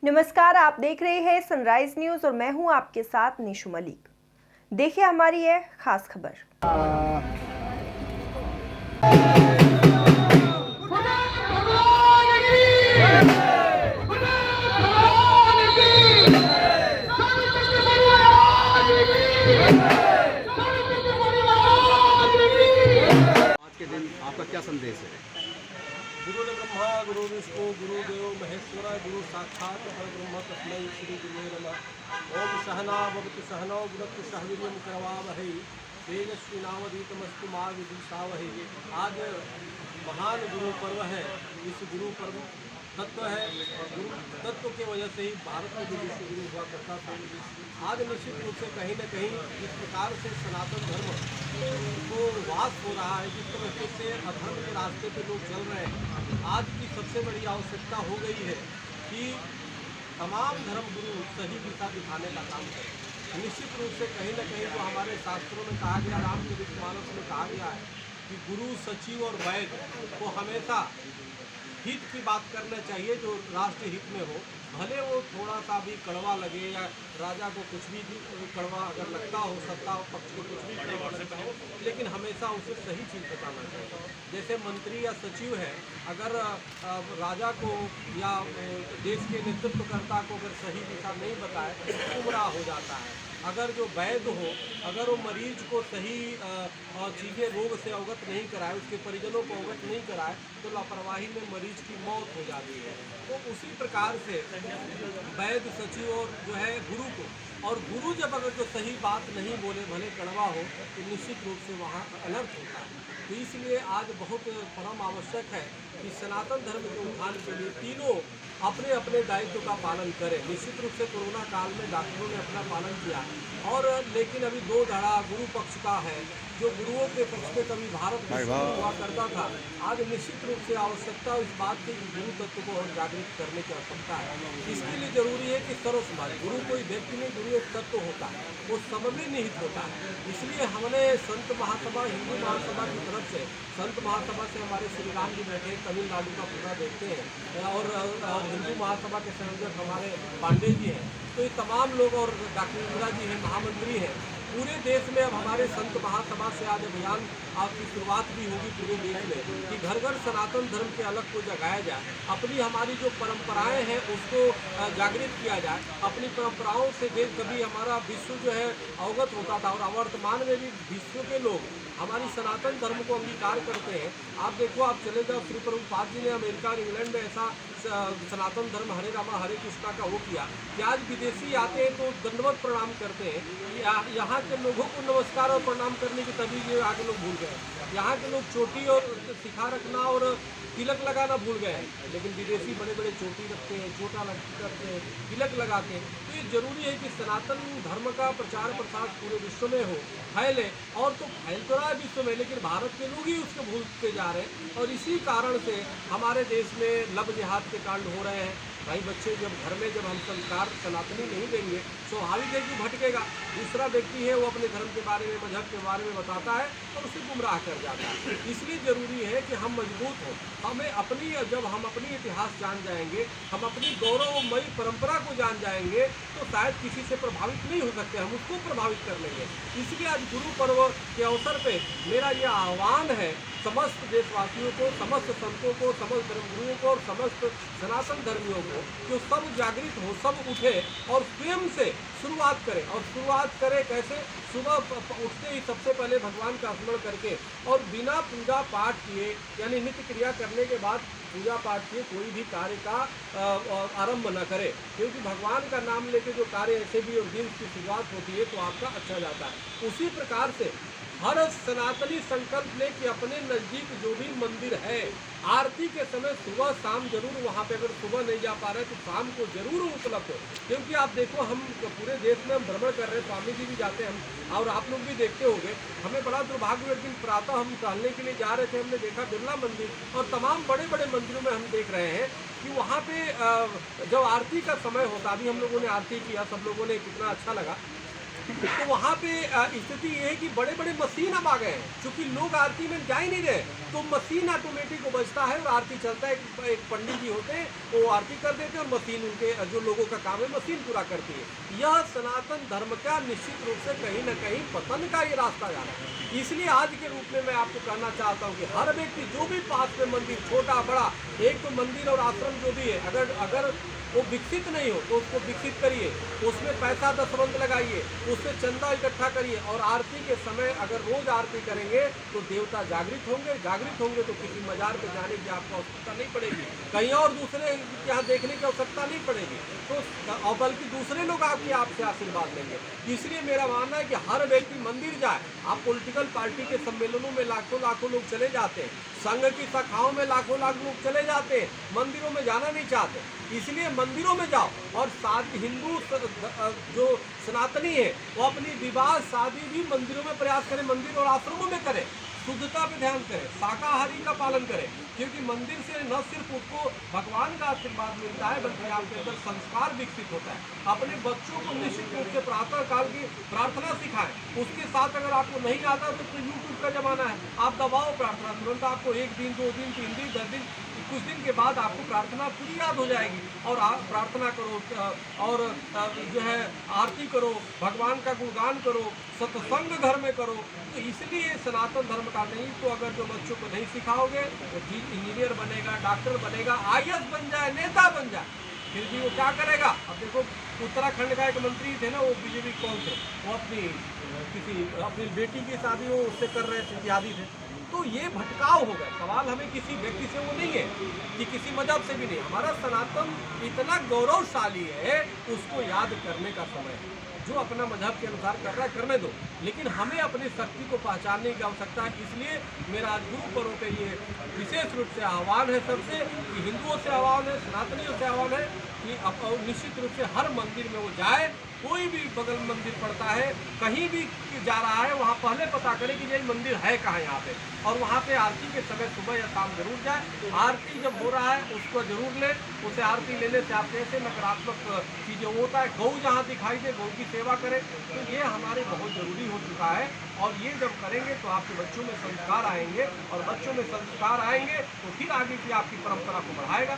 नमस्कार, आप देख रहे हैं सनराइज न्यूज और मैं हूं आपके साथ निशु मलिक। देखिए हमारी यह खास खबर। आज के दिन आपका क्या संदेश है? गुरु ब्रह्मा गुरु विष्णु गुरुदेव महेश्वर गुरु साक्षात परब्रह्म तस्मै श्री गुरुवे नमः। ओम सहना भवतु सहनौ भुनक्तु सह वीर्यं करवावहै तेजस्विनावधीतमस्तु मा विद्विषावहै। आज महान गुरु पर्व है। इस गुरु पर्व तत्व है और गुरु तत्व की वजह से ही भारत में भी विश्व गुरु हुआ करता था। आज निश्चित रूप से कहीं न कहीं इस प्रकार से सनातन धर्म को वास हो रहा है, जिस तरह से अधर्म के रास्ते पे लोग चल रहे हैं। आज की सबसे बड़ी आवश्यकता हो गई है कि तमाम धर्म गुरु सही दिशा दिखाने का काम करें। निश्चित रूप से कहीं न कहीं जो हमारे शास्त्रों में कहा गया, रामचरितमानस में कहा गया है कि गुरु सचिव और वैद्य को हमेशा हित की बात करना चाहिए, जो राष्ट्र हित में हो। भले वो थोड़ा सा भी कड़वा लगे या राजा को कुछ भी कड़वा अगर लगता हो, सत्ता पक्ष को कुछ भी कड़वा लगता हो, लेकिन हमेशा उसे सही चीज़ बताना चाहिए। जैसे मंत्री या सचिव है, अगर राजा को या देश के नेतृत्वकर्ता को अगर सही दिशा नहीं बताए तो गुमराह हो जाता है। अगर जो वैद्य हो, अगर वो मरीज को सही चीज़ें रोग से अवगत नहीं कराए, उसके परिजनों को अवगत नहीं कराए, तो लापरवाही में मरीज की मौत हो जाती है। तो उसी प्रकार से वैद्य सचिव और जो है गुरु को, और गुरु जब अगर जो सही बात नहीं बोले, भले कड़वा हो, तो निश्चित रूप से वहाँ अनर्थ होता है। तो इसलिए आज बहुत परम आवश्यक है कि सनातन धर्म के उत्थान के लिए तीनों अपने अपने दायित्व का पालन करें। निश्चित रूप से कोरोना काल में डॉक्टरों ने अपना पालन किया, और लेकिन अभी दो धड़ा गुरु पक्ष का है, जो गुरुओं के पक्ष में कभी भारत हुआ करता था। आज निश्चित रूप से आवश्यकता इस बात की गुरु तत्व को और जागृत करने की आवश्यकता है। इसके लिए जरूरी है कि सर्व समाज, गुरु कोई व्यक्ति नहीं, गुरु एक तत्व होता है, वो सब में निहित होता है। इसलिए हमने संत महासभा, हिंदू महासभा की तरफ से, संत महासभा से हमारे श्री राम जी बैठे तमिलनाडु का पूरा देखते हैं, और हिंदू महासभा के संयोजक हमारे पांडे जी हैं। तो ये तमाम लोग, और डॉक्टर इंदिरा जी हैं, महामंत्री हैं। पूरे देश में अब हमारे संत महासभा से आज अभियान आपकी शुरुआत भी होगी पूरे देश में, कि घर घर सनातन धर्म के अलग को जगाया जाए। अपनी हमारी जो परंपराएं हैं उसको जागृत किया जाए। अपनी परंपराओं से देश कभी हमारा विश्व जो है अवगत होता था, और वर्तमान में भी विश्व के लोग हमारी सनातन धर्म को अंगीकार करते हैं। आप देखो, आप चले जाओ, श्री प्रभुपाद जी ने अमेरिका और इंग्लैंड में ऐसा सनातन धर्म हरे रामा हरे कृष्णा का वो किया कि आज विदेशी आते हैं तो दंडवत प्रणाम करते हैं। यहाँ के लोगों को नमस्कार और प्रणाम करने की तभी ये आगे लोग भूल गए। यहाँ के लोग चोटी और सिखा रखना और तिलक लगाना भूल गए हैं, लेकिन विदेशी बड़े बड़े चोटी रखते हैं, छोटा रखते हैं, तिलक लगाते हैं। तो ये जरूरी है कि सनातन धर्म का प्रचार प्रसार पूरे विश्व में हो, फैले, और तो फैल तो रहा है विश्व में, लेकिन भारत के लोग ही उसको भूलते जा रहे हैं। और इसी कारण से हमारे देश में लव जिहाद के कांड हो रहे हैं। भाई बच्चे जब घर में जब हम संस्कार सनातनी नहीं देंगे, स्वाभाविक है कि भटकेगा। दूसरा व्यक्ति है वो अपने धर्म के बारे में, मजहब के बारे में बताता है और उसे गुमराह कर जाता है। इसलिए जरूरी है कि हम मजबूत हों। हमें अपनी, जब हम अपनी इतिहास जान जाएंगे, हम अपनी गौरवमयी परंपरा को जान जाएंगे, तो शायद किसी से प्रभावित नहीं हो सकते, हम उसको प्रभावित कर लेंगे। इसलिए आज गुरु पर्व के अवसर पे मेरा ये आह्वान है समस्त देशवासियों को, समस्त संतों को, समस्त धर्मगुरुओं को और समस्त सनातन धर्मियों को, जो सब जागृत हो, सब उठे और स्वयं से शुरुआत करें। और शुरुआत करें कैसे? सुबह उठते ही सबसे पहले भगवान का स्मरण करके, और बिना पूजा पाठ किए, यानी नित्य क्रिया करने के बाद पूजा पाठ किए कोई भी कार्य का आरंभ न करे, क्योंकि भगवान का नाम लेके जो कार्य ऐसे भी और दिन की शुरुआत होती है तो आपका अच्छा जाता है। उसी प्रकार से हर सनातनी संकल्प ले कि अपने नज़दीक जो भी मंदिर है, आरती के समय सुबह शाम जरूर वहाँ पे, अगर सुबह नहीं जा पा रहे तो शाम को जरूर उपलब्ध हो। क्योंकि आप देखो, हम पूरे देश में हम भ्रमण कर रहे हैं, स्वामी जी भी जाते हैं हम, और आप लोग भी देखते होंगे। हमें बड़ा दुर्भाग्य, एक दिन प्रातः हम टहलने के लिए जा रहे थे, हमने देखा बिरला मंदिर और तमाम बड़े बड़े मंदिरों में हम देख रहे हैं कि वहाँ पे जब आरती का समय होता, अभी हम लोगों ने आरती किया, सब लोगों ने, कितना अच्छा लगा। तो वहाँ पे स्थिति ये है कि बड़े बड़े मशीन अब आ गए हैं, क्योंकि लोग आरती में जा ही नहीं रहे, तो मशीन ऑटोमेटिक को बजता है और आरती चलता है। एक पंडित जी होते हैं, वो आरती कर देते हैं और मशीन उनके जो लोगों का काम है मशीन पूरा करती है। यह सनातन धर्म का निश्चित रूप से कहीं न कहीं पतन का ये रास्ता जा रहा है। इसलिए आज के रूप में मैं आपको कहना चाहता हूँ कि हर व्यक्ति जो भी पास में मंदिर, छोटा बड़ा, एक तो मंदिर और आश्रम जो भी है, अगर वो विकसित नहीं हो तो उसको विकसित करिए, उसमें पैसा दसवंत लगाइए, उससे चंदा इकट्ठा करिए, और आरती के समय अगर रोज आरती करेंगे तो देवता जागृत होंगे तो किसी मजार पे जाने की आपको आवश्यकता नहीं पड़ेगी, कहीं और दूसरे यहाँ देखने की आवश्यकता नहीं पड़ेगी, तो और बल्कि दूसरे लोग आपसे आशीर्वाद लेंगे। इसलिए मेरा मानना है कि हर व्यक्ति मंदिर जाए। आप पॉलिटिकल पार्टी के सम्मेलनों में लाखों लोग चले जाते हैं, संघ की शाखाओं में लाखों लोग चले जाते हैं, मंदिरों में जाना नहीं चाहते। इसलिए मंदिरों में जाओ, और साथ हिंदू जो सनातनी है वो अपनी विवाह शादी भी मंदिरों में प्रयास करें, मंदिर और आश्रमों में करें, शुद्धता पे ध्यान करें, शाकाहारी का पालन करें, क्योंकि मंदिर से न सिर्फ उसको भगवान का आशीर्वाद मिलता है बल्कि आपके अंदर संस्कार विकसित होता है। अपने बच्चों को निश्चित रूप से प्रातः काल की प्रार्थना सिखाएं। उसके साथ अगर आपको नहीं आता तो यूट्यूब का जमाना है, आप दबाओ प्रार्थना, तुरंत आपको 1 दिन 2 दिन 3 दिन 10 दिन कुछ दिन के बाद आपको प्रार्थना पूरी याद हो जाएगी, और आप प्रार्थना करो और जो है आरती करो, भगवान का गुणगान करो, सत्संग घर में करो। तो इसलिए सनातन धर्म का नहीं तो अगर जो बच्चों को नहीं सिखाओगे वो इंजीनियर बनेगा, डॉक्टर बनेगा, IAS बन जाए, नेता बन जाए, फिर भी वो क्या करेगा। अब देखो उत्तराखंड का एक मंत्री थे ना, वो बीजेपी कौन थे, वो अपनी बेटी की शादी वो उससे कर रहे थे, शादी थे, तो ये भटकाव हो गया। सवाल हमें किसी व्यक्ति से वो नहीं है कि किसी मजहब से भी नहीं, हमारा सनातन इतना गौरवशाली है, उसको याद करने का समय है। जो अपना मजहब के अनुसार कर रहा है करने दो, लेकिन हमें अपनी शक्ति को पहचानने की आवश्यकता है। इसलिए मेरा आज गुरु पर्व पे ये विशेष रूप से आह्वान है सबसे, कि हिंदुओं से आह्वान है, सनातनियों से आह्वान है कि निश्चित रूप से हर मंदिर में वो जाए। कोई भी बगल मंदिर पड़ता है, कहीं भी जा रहा है, वहाँ पहले पता करें कि ये मंदिर है कहाँ यहाँ पे, और वहाँ पे आरती के समय सुबह या शाम जरूर जाए। आरती जब हो रहा है उसको जरूर ले, उसे आरती लेने से आपके ऐसे नकारात्मक चीज़ें होता है। गौ जहाँ दिखाई दे गौ की सेवा करें, तो ये हमारे बहुत ज़रूरी हो चुका है। और ये जब करेंगे तो आपके बच्चों में संस्कार आएंगे, और बच्चों में संस्कार आएंगे तो फिर आगे की आपकी परंपरा को बढ़ाएगा।